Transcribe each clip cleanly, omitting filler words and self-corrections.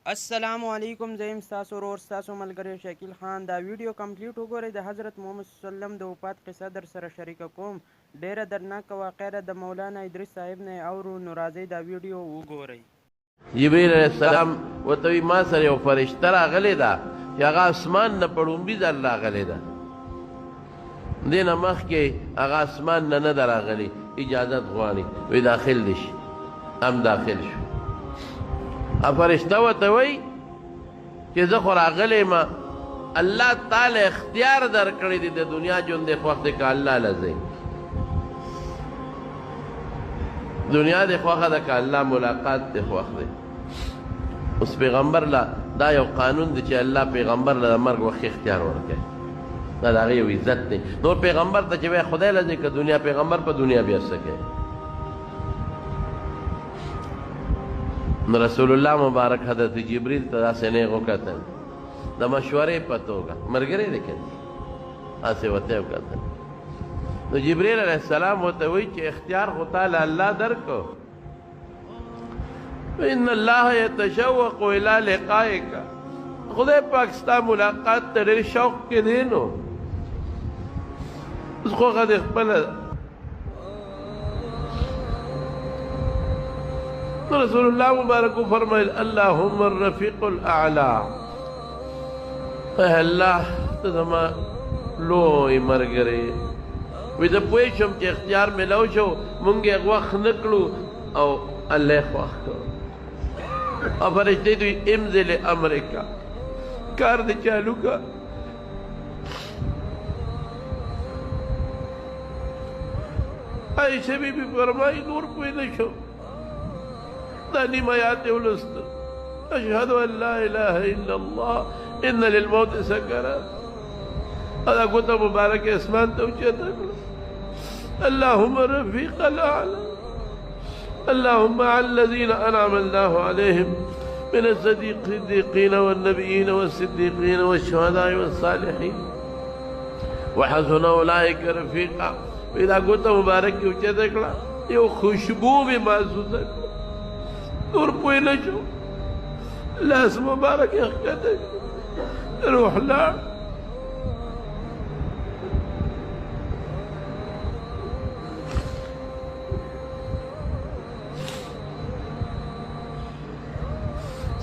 السلام علیکم زه یم ستاسو ورور ستاسو ملګری شکیل خان. دا ویډیو کمپلیټ وګورئ. د حضرت محمد صلی الله علیه وسلم د وفات قصه در سره شریکه کوم. ډیره دردناکه واقعه ده. د مولانا ادریس صاحب نه اورو. نو راځئ دا ویډیو وګورئ. جبريل عليه السلام وتوي ما سره یو فرشته راغلی ده چې هغه اسمان نه په لومبي ځل راغلی ده. دې نه مخکې هغه اسمان نه نه ده راغلی. اجازت غواړي وی داخل دي شي. هم داخل شو. فرشته ورته وایي چې زه خو راغلی یم، الله تعالی اختیار درکړی دی د دنیا ژوند دې خوښ دی که الله له ځئ. دنیا دې خوښه ده که الله ملاقات دې خوښ دی. اوس پیغمبر له دا یو قانون دی چې الله پیغمبر له د مرګ وخت اختیار ورکوي. دا د هغې یو عزت دی. نور پیغمبر ته چې وایي خدای له ځئ که دنیا، پیغمبر په دنیا بیا څه کوي؟ نو رسول الله مبارک حضرت جبریل ته داسې نیغ وکتل د مشورې په توګه، ملګری دی که هسې ورته یې وکتل. نو جبریل علیه السلام ورته وایي چې اختیار خو تا له الله درکړو، ان الله یتشوق الی لقائک، خدای پاک ستا ملاقات ته ډېر شوق کې دی. نو اوس خوښه دې خپله. رسول الله مبارک فرمایل اللهم الرفیق الاعلی، اے الله ته زما لوی ملګری وي. زه پوه شم چې اختیار میلاو شو، مونږ یې غوښ نه کړو او الله یې خوښ کړو. او فرشتې دوی امضل امریکا، کار دې چالو کا. عائشہ بی بی فرمائی نور پوه نه شو. دا نیم آیات ولست اشهد ان لا اله الا الله ان للموت سکرات. دا ګوته مبارکه اسمان ته اوچته کړه. اللهم رفيق الاعلى، اللهم على الذين انعم الله عليهم من الصديقين والنبيين والصديقين والشهداء والصالحين وحسن اولئك رفيقا. دا ګوته مبارکه اوچته کړه، یو خوشبو به محسوسه کړه. نور پوه نه شو. لاس مبارک یې ښکته روح لاړ.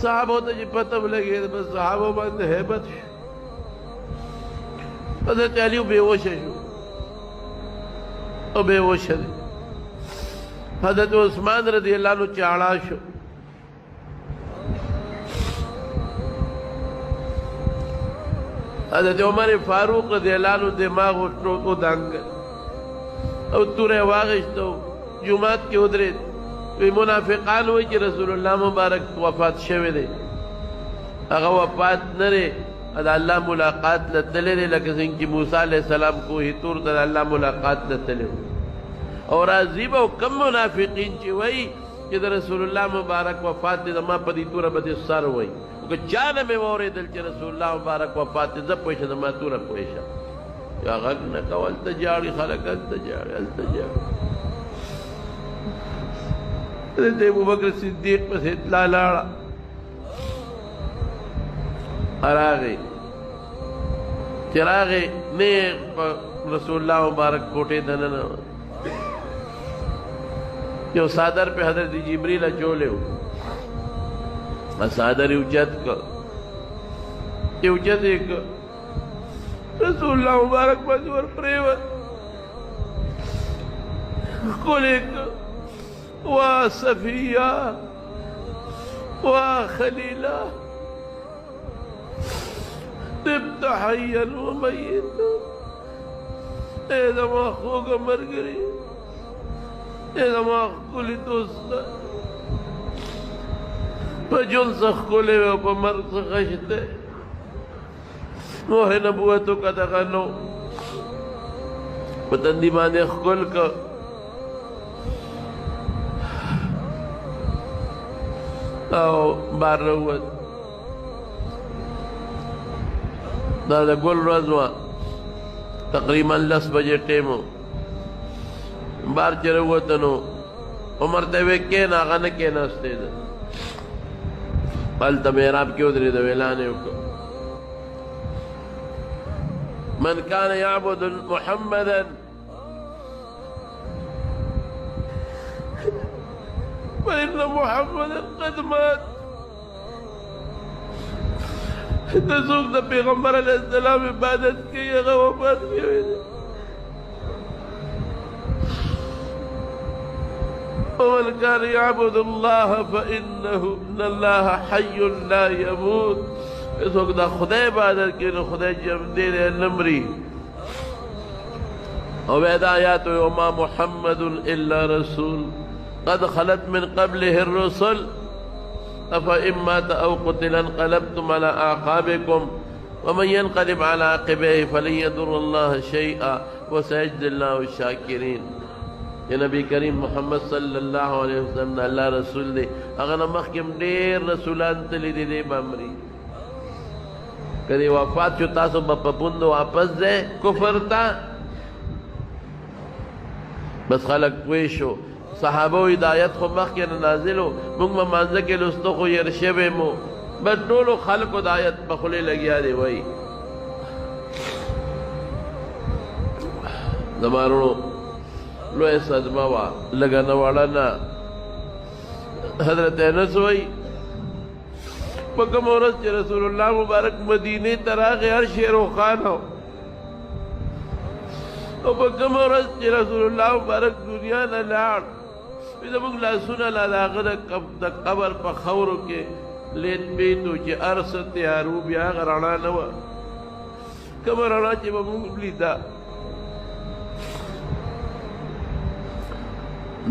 صحابو ته چې پته ولګېده بس صحابو باندې هیبت شو. حضرت علي بېهوشه شو او بېهوشه دی. حضرت عثمان رضی اللہ عنہ چاڑا شو. حضرت عمر فاروق رضی اللہ عنہ دماغ کو دنگ او تورے واغشتو جماعت کے ادرے. وی منافقان ہوئی کہ رسول اللہ مبارک وفات شوے دے، اگا وفات نرے ادا اللہ ملاقات لتلے دے. لکہ سنگ کی موسیٰ علیہ السلام کو ہی تور دا اللہ ملاقات لتلے ہو. اور عزیب او کم منافقین چې وای چې د رسول الله مبارک وفات دې زما په دې توره به دې سر وای. که چا نه مې واورېدل چې رسول الله مبارک وفات دې زه پوه شه زما توره پوه شه. یا غږ نه کو، هلته جاړي خلک، هلته جاړي، هلته جاړي. حضرت ابوبکر صدیق پسې اطلاع لاړه، راغی. چې راغی نیغ په رسول الله مبارک کوټې ته ننوت. یو صادر پہ حضرت جبریل اچولے ہو، صادر اوچت کا اوچت ایک رسول اللہ مبارک مجور پریوت کولے کا وا صفیہ وا خلیلہ تبت حیا و میتا. اے زمان خوگا مر گری، اے زمان خکولی دوست دا پا جن سا خکولے و پا مرگ سا خشتے. موہ نبوتو کا دغنو پا تندی باندے خکول کا. او بار روت دا دا گل رزوان تقریباً 10 بجے ٹیمو بار چرے ہوتا نو عمر تے وے کہنا آغا نہ کہنا استے دا هلته محراب کې ودرېد اعلان یې وکړ من كان يعبد محمدا فإن محمدا قد مات. د څوک د پیغمبر علیه السلام عبادت کوي هغه وفات شوی دی. ومن كان يعبد الله فإنه إن الله حي لا يموت. څوک د خدای عبادت کوي نو خدای ژوندی دی نه مري. او بیا دا آیات وما محمد الا رسول قد خلت من قبله الرسل أفإن مات أو قتل انقلبتم على أعقابكم ومن ينقلب على عقبيه فلن يضر الله شيئا وسيجزي الله الشاكرين. يا نبي كريم محمد صلى الله عليه وسلم الله رسول دی. هغه نه مخکې ډېر رسولان تللي دي دی به مري. کدی وفات شو تاسو به په پوند واپس ځئ کفر ته. بس خلک پوه شو صحابه هدایت خو مخکې نه نازل و موږ به مانځه کې لوسته خو ير شوی مو بس ټولو خلکو د آیت په خولې لګیا دی وایي. زما وروڼو لویه صدمه وه لږه نه وړه نه. حضرت انس وایي په کومه ورځ چې رسول الله مبارک مدینې ته راغی هر شی روښانه و او په کومه ورځ چې رسول الله مبارک دنیا نه لاړ زموږ لاسونه لا د هغه د قبر په خاورو کې لید بید و چې هر څه تیارو بیا هغه رڼا نه وه کومه رڼا چې به موږ لیده.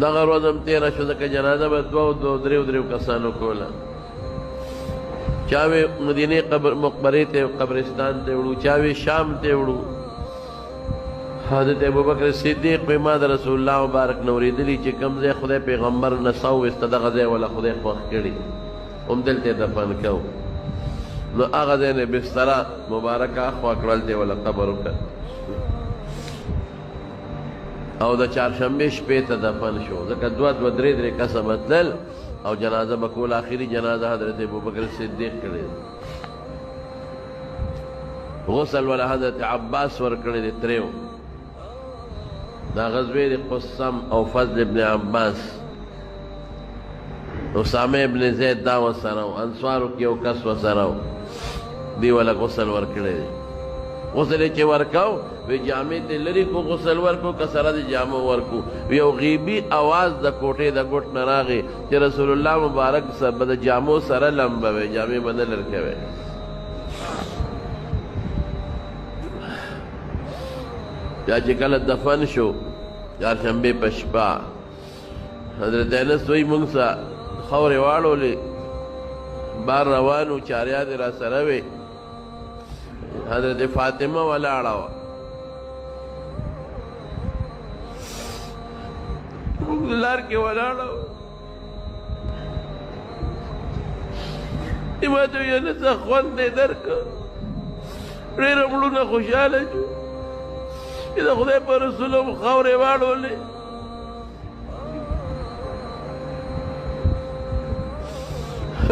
دغه ورځ هم تېره شوه ځکه جنازه به دوه دریو کسانو کوله. چا وې مدینې مقبرې ته قبرستان ته وړو چا وې شام ته وړو. حضرت ابوبکر صدیق په ما د رسول الله مبارک نو اورېدلي چې کوم ځای خدای پیغمبر نڅا وویسته دغه ځای ولا خدای خوښ کړي همدلته دفن کوو. نو هغه ځای نه بستره مبارکه اخوا کړل دی ولا قبر وکړ او د چهارشنبې شپې ته دفن شو ځکه دوه درې کسه به تلل او جنازه به کول. آخري جنازه حضرت ابوبکر صدیق کړې. غسل ولا حضرت عباس ورکړی دی تریو. دا غزوه د قسم او فضل ابن عباس اسامه ابن زید دا وسره و انصارو کې یو کس وسره و دی ولا غسل ورکړی دی. غسل چې ورکاو وی جامې ته لري کو غسل ورکو که سره د جامو ورکو. یو غیبي اواز د کوټې د ګوټ نه راغی چې رسول الله مبارک سره د جامو سره لمبه وی جامې به نه لرکوي. بیا چې کله دفن شو چهارشنبې په شپه حضرت انس وایي موږ سه خاورې واړولې بار روان و چاریانې را سره وې. حضرت فاطمه ولاړه وه موږ لار کې ولاړه وه. ما ته ویې انسه خوند دې درکړه ډېره مړونه خوشحاله شو چې د خدای په رسول هم خاورې واړولې.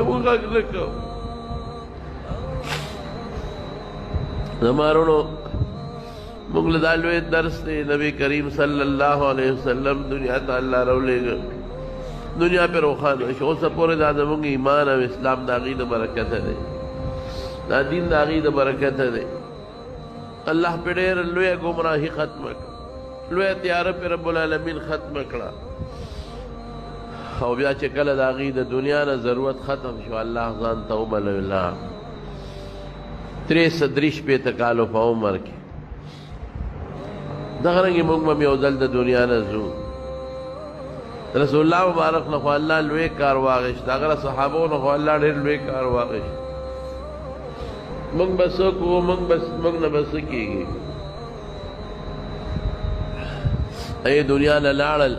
موږ غږ نه کوو. زما وروڼو موږ له دا لوی درس دی نبی کریم صلی الله علیه وسلم دنیا ته الله راولېږه دنیا پې روښانه شو. اوسه پورې دا زموږ ایمان او اسلام د هغې د برکته دی. دا دین د هغې د برکته دی. الله پہ ډېر لویه ګمراهي ختمه کړه لویه تیاره پې رب العالمین ختمه کړه. او بیا چې کله د هغې د دنیا نه ضرورت ختم شو الله ځان ته وبلله 330 کالو په عمر کې. دغه رنګې موږ به یو ځل د دنیا نه ځو. رسول الله مبارک نه خو الله لوی کار واخیست هغه صحابو نه خو الله ډېر لوی کار واخیست. موږ به څه کوو موږ نه به څه کېږي. ای دنیا نه لاړل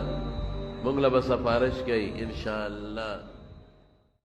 موږ له به سفارش کوي انشاءالله.